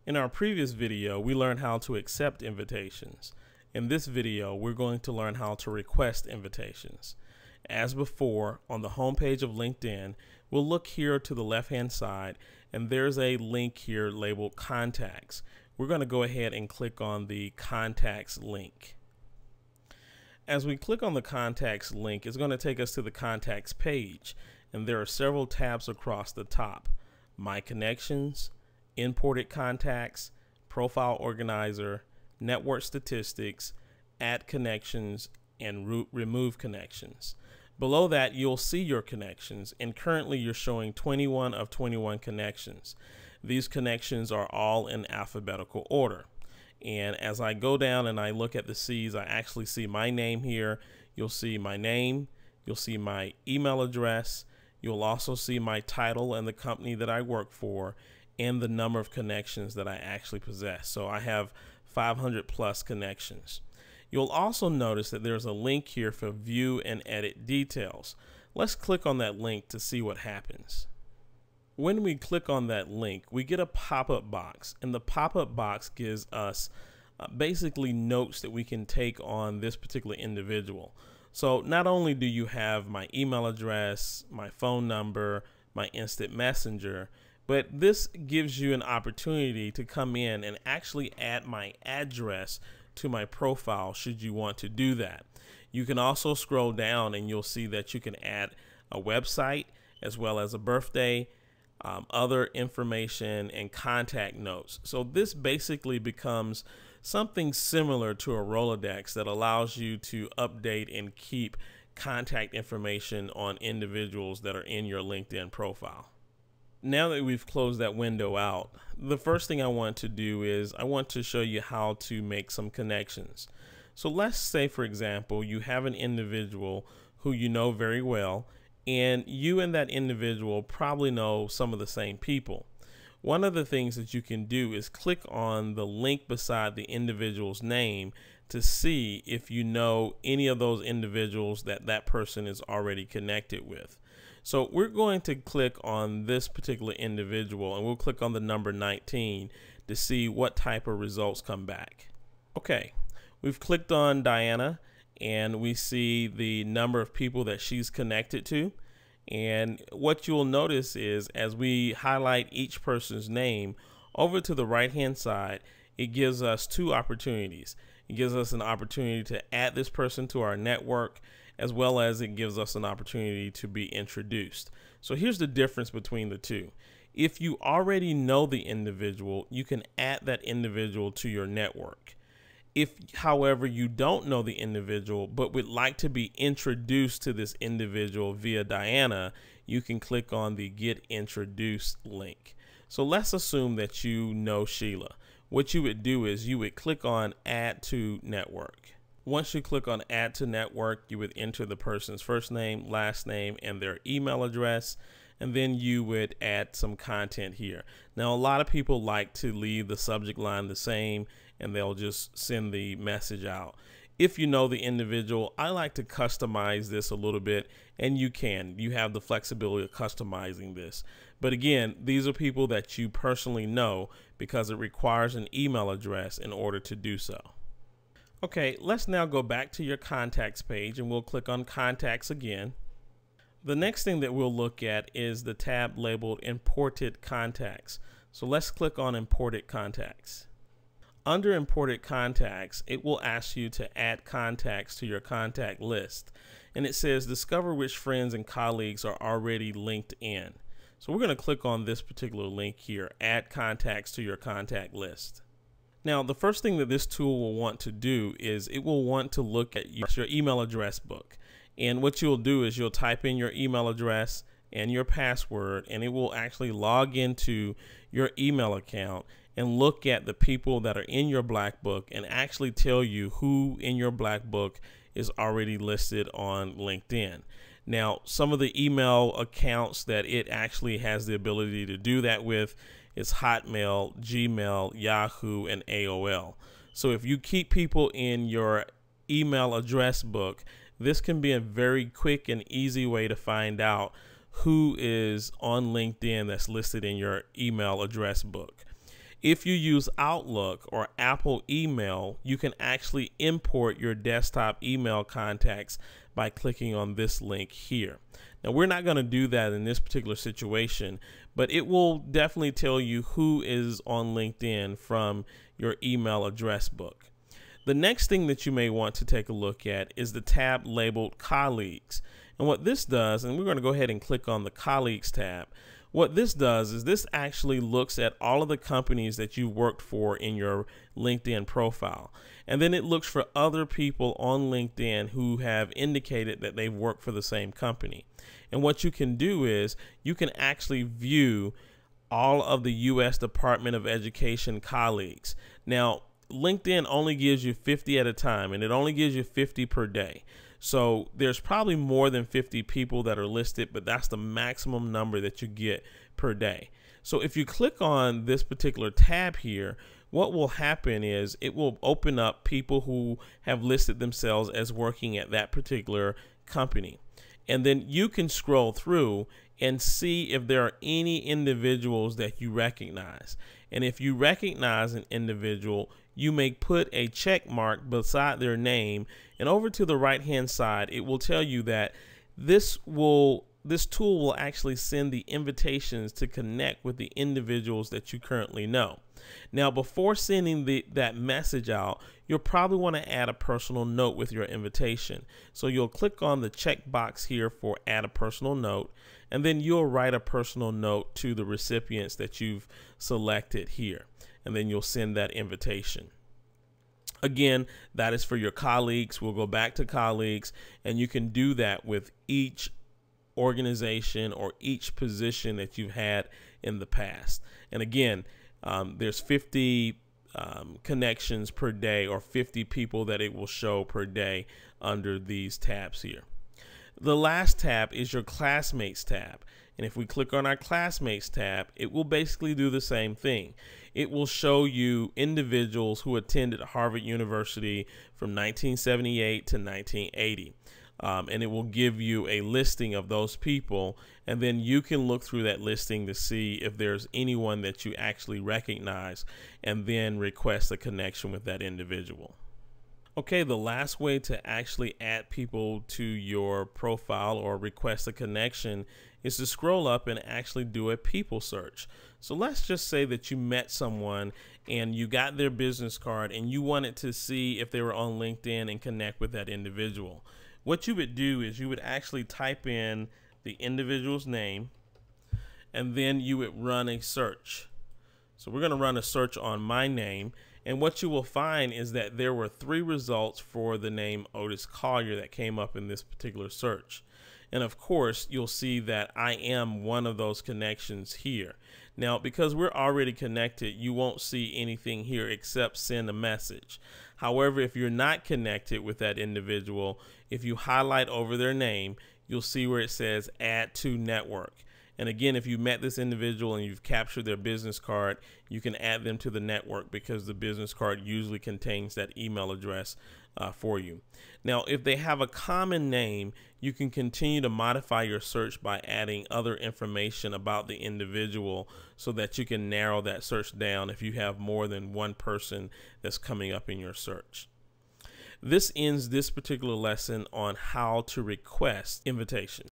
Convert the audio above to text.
In our previous video, we learned how to accept invitations. In this video, we're going to learn how to request invitations. As before, on the home page of LinkedIn, we'll look here to the left-hand side, and there's a link here labeled Contacts. We're going to go ahead and click on the Contacts link. As we click on the Contacts link, it's going to take us to the Contacts page, and there are several tabs across the top. My Connections, Imported Contacts, Profile Organizer, Network Statistics, Add Connections, and Remove Connections. Below that, you'll see your connections, and currently you're showing 21 of 21 connections. These connections are all in alphabetical order. And as I go down and I look at the C's, I actually see my name here. You'll see my name, you'll see my email address, you'll also see my title and the company that I work for, and the number of connections that I actually possess. So I have 500 plus connections. You'll also notice that there's a link here for view and edit details. Let's click on that link to see what happens. When we click on that link, we get a pop-up box, and the pop-up box gives us basically notes that we can take on this particular individual. So not only do you have my email address, my phone number, my instant messenger, but this gives you an opportunity to come in and actually add my address to my profile should you want to do that. You can also scroll down and you'll see that you can add a website as well as a birthday, other information, and contact notes. So this basically becomes something similar to a Rolodex that allows you to update and keep contact information on individuals that are in your LinkedIn profile. Now that we've closed that window out, the first thing I want to do is I want to show you how to make some connections. So let's say, for example, you have an individual who you know very well, and you and that individual probably know some of the same people. One of the things that you can do is click on the link beside the individual's name to see if you know any of those individuals that that person is already connected with. So we're going to click on this particular individual, and we'll click on the number 19 to see what type of results come back. Okay, we've clicked on Diana, and we see the number of people that she's connected to. And what you'll notice is as we highlight each person's name over to the right hand side, it gives us two opportunities. It gives us an opportunity to add this person to our network, as well as it gives us an opportunity to be introduced. So here's the difference between the two. If you already know the individual, you can add that individual to your network. If, however, you don't know the individual but would like to be introduced to this individual via Diana, you can click on the Get Introduced link. So let's assume that you know Sheila. What you would do is you would click on Add to Network. Once you click on Add to Network, you would enter the person's first name, last name, and their email address, and then you would add some content here. Now, a lot of people like to leave the subject line the same, and they'll just send the message out. If you know the individual, I like to customize this a little bit, and you can. You have the flexibility of customizing this. But again, these are people that you personally know because it requires an email address in order to do so. Okay, let's now go back to your contacts page, and we'll click on Contacts again. The next thing that we'll look at is the tab labeled Imported Contacts. So let's click on Imported Contacts. Under Imported Contacts, it will ask you to add contacts to your contact list. And it says discover which friends and colleagues are already linked in. So we're going to click on this particular link here, Add Contacts to your contact list. Now, the first thing that this tool will want to do is it will want to look at your email address book. And what you'll do is you'll type in your email address and your password, and it will actually log into your email account and look at the people that are in your black book and actually tell you who in your black book is already listed on LinkedIn. Now, some of the email accounts that it actually has the ability to do that with is Hotmail, Gmail, Yahoo, and AOL. So if you keep people in your email address book, this can be a very quick and easy way to find out who is on LinkedIn that's listed in your email address book. If you use Outlook or Apple email, you can actually import your desktop email contacts by clicking on this link here. Now, we're not going to do that in this particular situation, but it will definitely tell you who is on LinkedIn from your email address book. The next thing that you may want to take a look at is the tab labeled Colleagues. And what this does, and we're going to go ahead and click on the Colleagues tab. What this does is this actually looks at all of the companies that you worked for in your LinkedIn profile. And then it looks for other people on LinkedIn who have indicated that they've worked for the same company. And what you can do is you can actually view all of the U.S. Department of Education colleagues. Now, LinkedIn only gives you 50 at a time, and it only gives you 50 per day. So there's probably more than 50 people that are listed, but that's the maximum number that you get per day. So if you click on this particular tab here, what will happen is it will open up people who have listed themselves as working at that particular company. And then you can scroll through and see if there are any individuals that you recognize. And if you recognize an individual, you may put a check mark beside their name, and over to the right hand side it will tell you that this tool will actually send the invitations to connect with the individuals that you currently know. Now, before sending that message out, you'll probably want to add a personal note with your invitation. So you'll click on the check box here for add a personal note, and then you'll write a personal note to the recipients that you've selected here, and then you'll send that invitation. Again, that is for your colleagues. We'll go back to colleagues, and you can do that with each organization or each position that you've had in the past. And again, there's 50 connections per day, or 50 people that it will show per day under these tabs here. The last tab is your Classmates tab. And if we click on our Classmates tab, it will basically do the same thing. It will show you individuals who attended Harvard University from 1978 to 1980. And it will give you a listing of those people, and then you can look through that listing to see if there's anyone that you actually recognize, and then request a connection with that individual. Okay, the last way to actually add people to your profile or request a connection is to scroll up and actually do a people search. So let's just say that you met someone and you got their business card and you wanted to see if they were on LinkedIn and connect with that individual. What you would do is you would actually type in the individual's name, and then you would run a search. So we're going to run a search on my name, and what you will find is that there were 3 results for the name Otis Collier that came up in this particular search. And of course, you'll see that I am one of those connections here. Now, because we're already connected, you won't see anything here except send a message. However, if you're not connected with that individual, if you highlight over their name, you'll see where it says add to network. And again, if you met this individual and you've captured their business card, you can add them to the network because the business card usually contains that email address for you. Now, if they have a common name, you can continue to modify your search by adding other information about the individual so that you can narrow that search down if you have more than one person that's coming up in your search. This ends this particular lesson on how to request invitations.